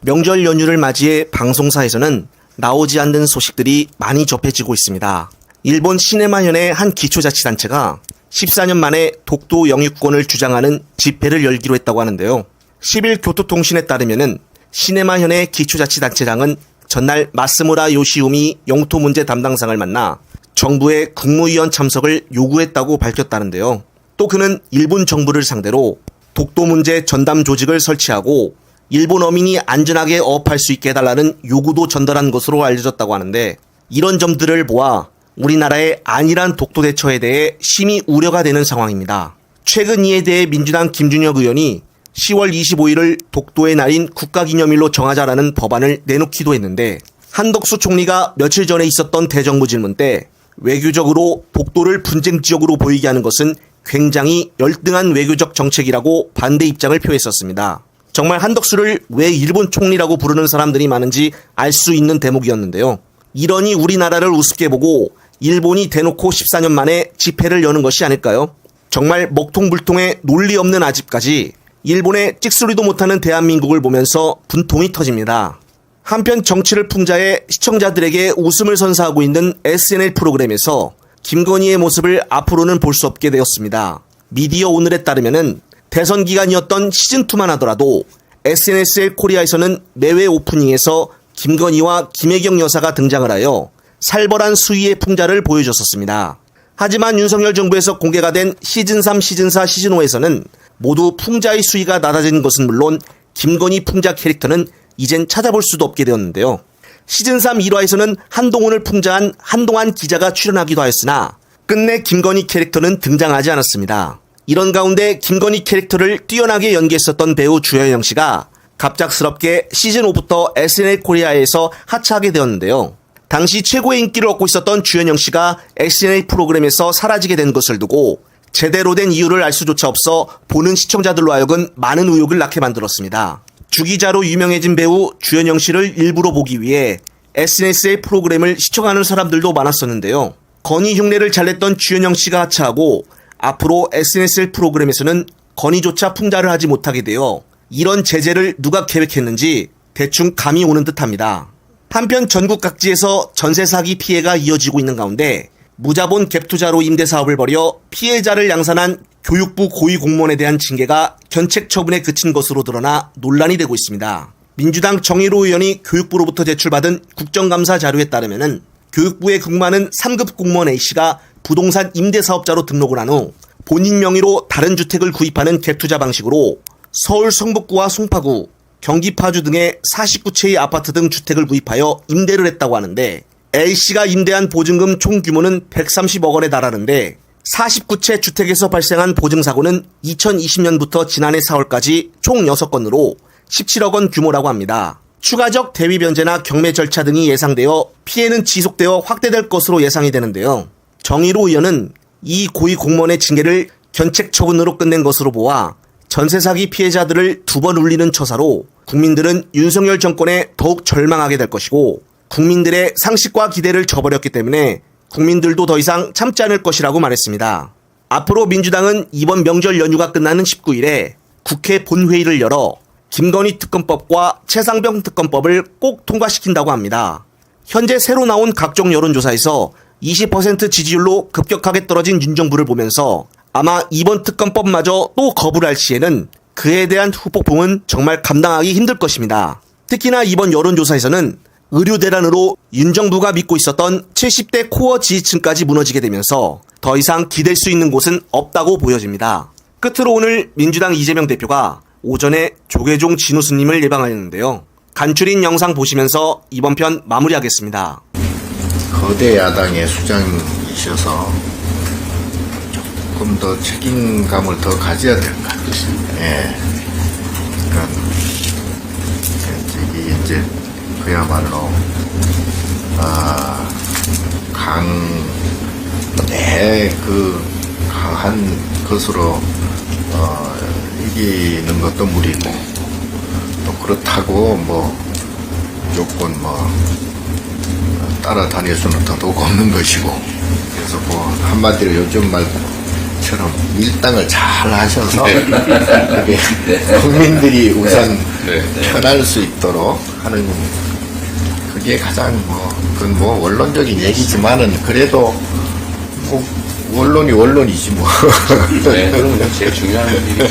명절 연휴를 맞이해 방송사에서는 나오지 않는 소식들이 많이 접해지고 있습니다. 일본 시네마현의 한 기초자치단체가 14년 만에 독도 영유권을 주장하는 집회를 열기로 했다고 하는데요. 10일 교토통신에 따르면은 시네마현의 기초자치단체장은 전날 마스무라 요시우미 영토 문제 담당상을 만나 정부의 국무위원 참석을 요구했다고 밝혔다는데요. 또 그는 일본 정부를 상대로 독도 문제 전담 조직을 설치하고 일본 어민이 안전하게 어업할 수 있게 해달라는 요구도 전달한 것으로 알려졌다고 하는데, 이런 점들을 보아 우리나라의 안일한 독도 대처에 대해 심히 우려가 되는 상황입니다. 최근 이에 대해 민주당 김준혁 의원이 10월 25일을 독도의 날인 국가기념일로 정하자라는 법안을 내놓기도 했는데, 한덕수 총리가 며칠 전에 있었던 대정부 질문 때 외교적으로 독도를 분쟁 지역으로 보이게 하는 것은 굉장히 열등한 외교적 정책이라고 반대 입장을 표했었습니다. 정말 한덕수를 왜 일본 총리라고 부르는 사람들이 많은지 알 수 있는 대목이었는데요. 이러니 우리나라를 우습게 보고 일본이 대놓고 14년 만에 집회를 여는 것이 아닐까요? 정말 먹통불통의 논리 없는 아집까지 일본의 찍소리도 못하는 대한민국을 보면서 분통이 터집니다. 한편 정치를 풍자해 시청자들에게 웃음을 선사하고 있는 SNL 프로그램에서 김건희의 모습을 앞으로는 볼 수 없게 되었습니다. 미디어 오늘에 따르면은 대선 기간이었던 시즌2만 하더라도 SNSL 코리아에서는 매회 오프닝에서 김건희와 김혜경 여사가 등장을 하여 살벌한 수위의 풍자를 보여줬었습니다. 하지만 윤석열 정부에서 공개가 된 시즌3, 시즌4, 시즌5에서는 모두 풍자의 수위가 낮아진 것은 물론 김건희 풍자 캐릭터는 이젠 찾아볼 수도 없게 되었는데요. 시즌3 1화에서는 한동훈을 풍자한 한동안 기자가 출연하기도 하였으나 끝내 김건희 캐릭터는 등장하지 않았습니다. 이런 가운데 김건희 캐릭터를 뛰어나게 연기했었던 배우 주현영 씨가 갑작스럽게 시즌5부터 SNL 코리아에서 하차하게 되었는데요. 당시 최고의 인기를 얻고 있었던 주현영 씨가 SNL 프로그램에서 사라지게 된 것을 두고 제대로 된 이유를 알 수조차 없어 보는 시청자들로 하여금 많은 의혹을 낳게 만들었습니다. 주기자로 유명해진 배우 주현영 씨를 일부러 보기 위해 SNS의 프로그램을 시청하는 사람들도 많았었는데요. 건희 흉내를 잘 냈던 주현영 씨가 하차하고 앞으로 SNSL 프로그램에서는 건희조차 풍자를 하지 못하게 되어 이런 제재를 누가 계획했는지 대충 감이 오는 듯합니다. 한편 전국 각지에서 전세 사기 피해가 이어지고 있는 가운데 무자본 갭투자로 임대사업을 벌여 피해자를 양산한 교육부 고위공무원에 대한 징계가 견책 처분에 그친 것으로 드러나 논란이 되고 있습니다. 민주당 정의로 의원이 교육부로부터 제출받은 국정감사 자료에 따르면 교육부에 근무하는 3급 공무원 A씨가 부동산 임대사업자로 등록을 한 후 본인 명의로 다른 주택을 구입하는 갭투자 방식으로 서울 성북구와 송파구, 경기 파주 등의 49채의 아파트 등 주택을 구입하여 임대를 했다고 하는데, A씨가 임대한 보증금 총 규모는 130억 원에 달하는데 49채 주택에서 발생한 보증사고는 2020년부터 지난해 4월까지 총 6건으로 17억 원 규모라고 합니다. 추가적 대위 변제나 경매 절차 등이 예상되어 피해는 지속되어 확대될 것으로 예상이 되는데요. 정의로 의원은 이 고위 공무원의 징계를 견책 처분으로 끝낸 것으로 보아 전세 사기 피해자들을 두 번 울리는 처사로 국민들은 윤석열 정권에 더욱 절망하게 될 것이고, 국민들의 상식과 기대를 저버렸기 때문에 국민들도 더 이상 참지 않을 것이라고 말했습니다. 앞으로 민주당은 이번 명절 연휴가 끝나는 19일에 국회 본회의를 열어 김건희 특검법과 최상병 특검법을 꼭 통과시킨다고 합니다. 현재 새로 나온 각종 여론조사에서 20% 지지율로 급격하게 떨어진 윤 정부를 보면서 아마 이번 특검법마저 또 거부를 할 시에는 그에 대한 후폭풍은 정말 감당하기 힘들 것입니다. 특히나 이번 여론조사에서는 의료 대란으로 윤 정부가 믿고 있었던 70대 코어 지지층까지 무너지게 되면서 더 이상 기댈 수 있는 곳은 없다고 보여집니다. 끝으로 오늘 민주당 이재명 대표가 오전에 조계종 진우스님을 예방하였는데요. 간추린 영상 보시면서 이번 편 마무리하겠습니다. 거대 야당의 수장이셔서 조금 더 책임감을 더 가져야 될 것 같아요. 예. 그러니까 이제 그야말로 강한 것으로 이기는 것도 무리고, 또 그렇다고 무조건 따라다닐 수는 더더욱 없는 것이고, 그래서 한마디로 요즘 말처럼 밀당을 잘 하셔서 국민들이 우선 네. 편할 수 있도록 하는 그게 가장 그건 원론적인 얘기지만은 그래도 원론이 원론이지 뭐. 네, 그런 게 제일 중요한 일이죠.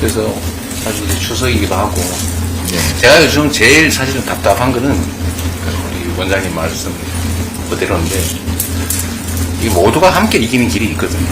그래서 사실 이제 추석이기도 하고 제가 요즘 제일 사실은 답답한 거는 우리 원장님 말씀 그대로인데 이 모두가 함께 이기는 길이 있거든요.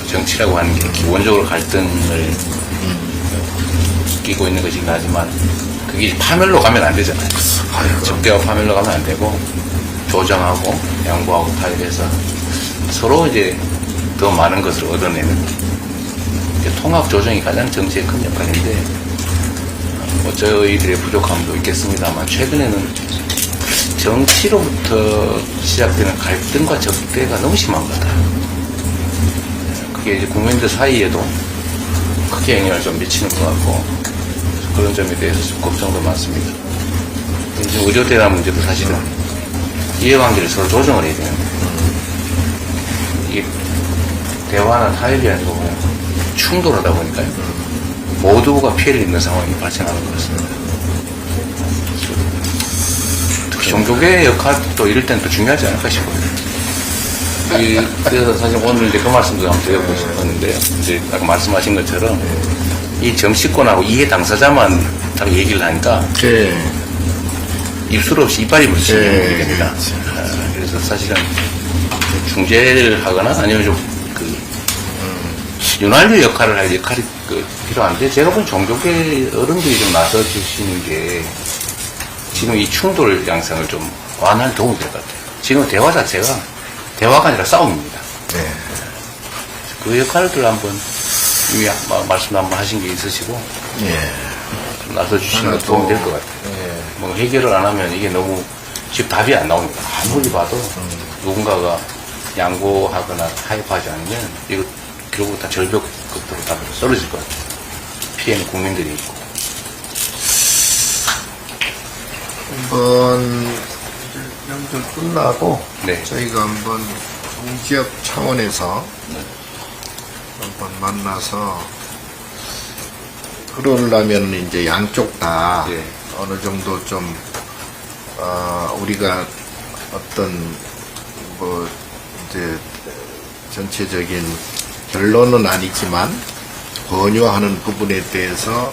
정치라고 하는 게 기본적으로 갈등을 끼고 있는 것이긴 하지만 그게 파멸로 가면 안 되잖아요. 적대와 파멸로 가면 안 되고 조정하고 양보하고 타협해서 서로 이제 더 많은 것을 얻어내는 통합 조정이 가장 정치의 큰 역할인데 저희들의 부족함도 있겠습니다만 최근에는 정치로부터 시작되는 갈등과 적대가 너무 심한 것 같아요. 그게 이제 국민들 사이에도 크게 영향을 좀 미치는 것 같고 그런 점에 대해서 좀 걱정도 많습니다. 이제 의료대란 문제도 사실은 이해관계를 서로 조정을 해야 되는데 이게 대화나 타협이 아니고 그냥 충돌하다 보니까요. 모두가 피해를 입는 상황이 발생하는 것 같습니다. 특히 종교계의 역할도 이럴 때는 또 중요하지 않을까 싶어요. 그래서 사실 오늘 이제 그 말씀도 한번 드려보고 싶었는데요. 이제 아까 말씀하신 것처럼 이 정치권하고 이해 당사자만 딱 얘기를 하니까 입술 없이 이빨이 붙이는 게 됩니다. 그래서 사실은 중재를 하거나 아니면 좀 윤활유 역할을 할 역할이 필요한데 제가 본 종교계 어른들이 좀 나서주시는 게 지금 이 충돌 양상을 좀 완화할 도움이 될 것 같아요. 지금 대화 자체가 대화가 아니라 싸움입니다. 그 역할들 한번 이미 말씀 한번 하신 게 있으시고 좀 나서주시는 것 도움이 될 것 같아요. 뭐 해결을 안 하면 이게 너무 지금 답이 안 나옵니다. 아무리 봐도 누군가가 양보하거나 타협하지 않으면 이거 결국 다 절벽 끝으로 다 떨어질 것 같아요. 피해는 국민들이 있고. 한번 명절 끝나고 네. 저희가 한번 동지역 차원에서 한번 만나서 그러려면 이제 양쪽 다 네. 어느 정도 좀 우리가 어떤 이제 전체적인 결론은 아니지만 권유하는 부분에 대해서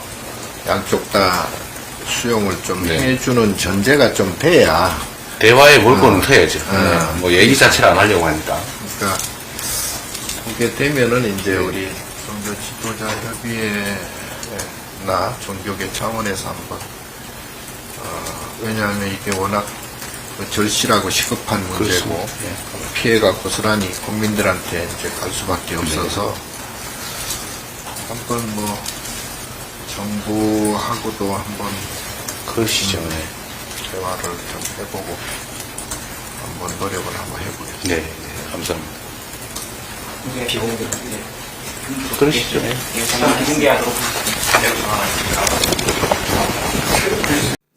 양쪽 다 수용을 좀 해주는 전제가 좀 돼야 대화에 몰고는 터야죠. 뭐 얘기 자체를 안 하려고 하니까. 그러니까 그게 되면은 이제 우리 종교 지도자 협의회나 종교계 차원에서 한번 왜냐하면 이게 워낙 절실하고 시급한 문제고 피해가 고스란히 국민들한테 이제 갈 수밖에 없어서 한번 정부하고도 한번 그러시죠. 대화를 좀 해보고 한번 노력을 한번 해보겠습니다. 네, 감사합니다. 그러시죠.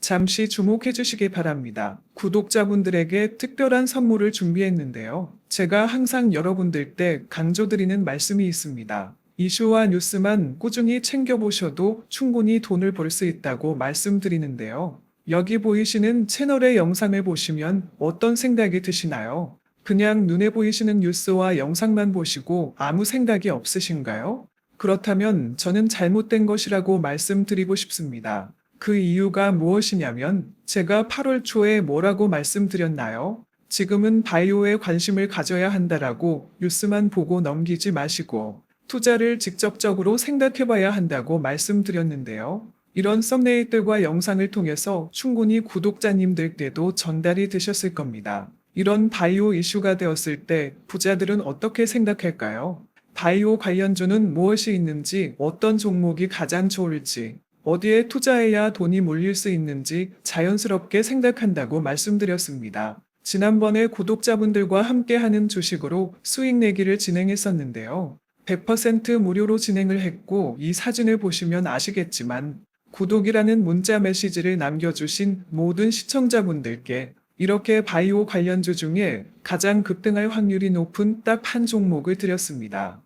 잠시 주목해 주시기 바랍니다. 구독자분들에게 특별한 선물을 준비했는데요. 제가 항상 여러분들 때 강조드리는 말씀이 있습니다. 이슈와 뉴스만 꾸준히 챙겨보셔도 충분히 돈을 벌 수 있다고 말씀드리는데요. 여기 보이시는 채널의 영상을 보시면 어떤 생각이 드시나요? 그냥 눈에 보이시는 뉴스와 영상만 보시고 아무 생각이 없으신가요? 그렇다면 저는 잘못된 것이라고 말씀드리고 싶습니다. 그 이유가 무엇이냐면 제가 8월 초에 뭐라고 말씀드렸나요? 지금은 바이오에 관심을 가져야 한다라고 뉴스만 보고 넘기지 마시고 투자를 직접적으로 생각해봐야 한다고 말씀드렸는데요. 이런 썸네일들과 영상을 통해서 충분히 구독자님들께도 전달이 되셨을 겁니다. 이런 바이오 이슈가 되었을 때 부자들은 어떻게 생각할까요? 바이오 관련주는 무엇이 있는지, 어떤 종목이 가장 좋을지, 어디에 투자해야 돈이 몰릴 수 있는지 자연스럽게 생각한다고 말씀드렸습니다. 지난번에 구독자분들과 함께하는 주식으로 수익 내기를 진행했었는데요. 100% 무료로 진행을 했고 이 사진을 보시면 아시겠지만 구독이라는 문자 메시지를 남겨주신 모든 시청자분들께 이렇게 바이오 관련주 중에 가장 급등할 확률이 높은 딱 한 종목을 드렸습니다.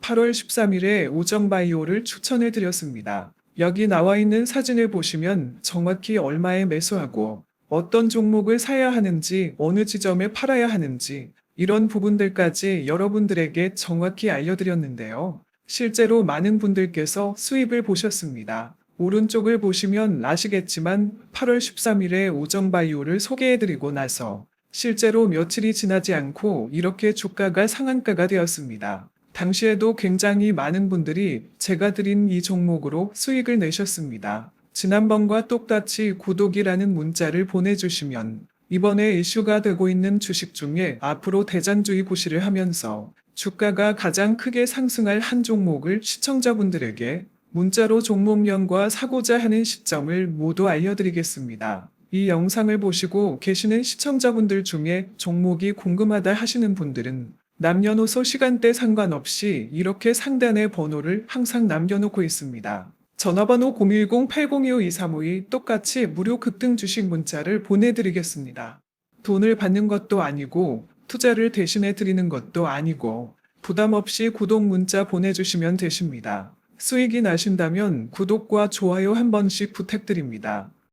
8월 13일에 오정바이오를 추천해 드렸습니다. 여기 나와 있는 사진을 보시면 정확히 얼마에 매수하고 어떤 종목을 사야 하는지, 어느 지점에 팔아야 하는지 이런 부분들까지 여러분들에게 정확히 알려드렸는데요. 실제로 많은 분들께서 수입을 보셨습니다. 오른쪽을 보시면 아시겠지만 8월 13일에 오정바이오를 소개해드리고 나서 실제로 며칠이 지나지 않고 이렇게 주가가 상한가가 되었습니다. 당시에도 굉장히 많은 분들이 제가 드린 이 종목으로 수익을 내셨습니다. 지난번과 똑같이 구독이라는 문자를 보내주시면 이번에 이슈가 되고 있는 주식 중에 앞으로 대장주의 구시를 하면서 주가가 가장 크게 상승할 한 종목을 시청자분들에게 문자로 종목명과 사고자 하는 시점을 모두 알려드리겠습니다. 이 영상을 보시고 계시는 시청자분들 중에 종목이 궁금하다 하시는 분들은 남녀노소 시간대 상관없이 이렇게 상단에 번호를 항상 남겨놓고 있습니다. 전화번호 010-8025-2352 똑같이 무료 급등 주식 문자를 보내드리겠습니다. 돈을 받는 것도 아니고 투자를 대신해 드리는 것도 아니고 부담 없이 구독 문자 보내주시면 되십니다. 수익이 나신다면 구독과 좋아요 한 번씩 부탁드립니다.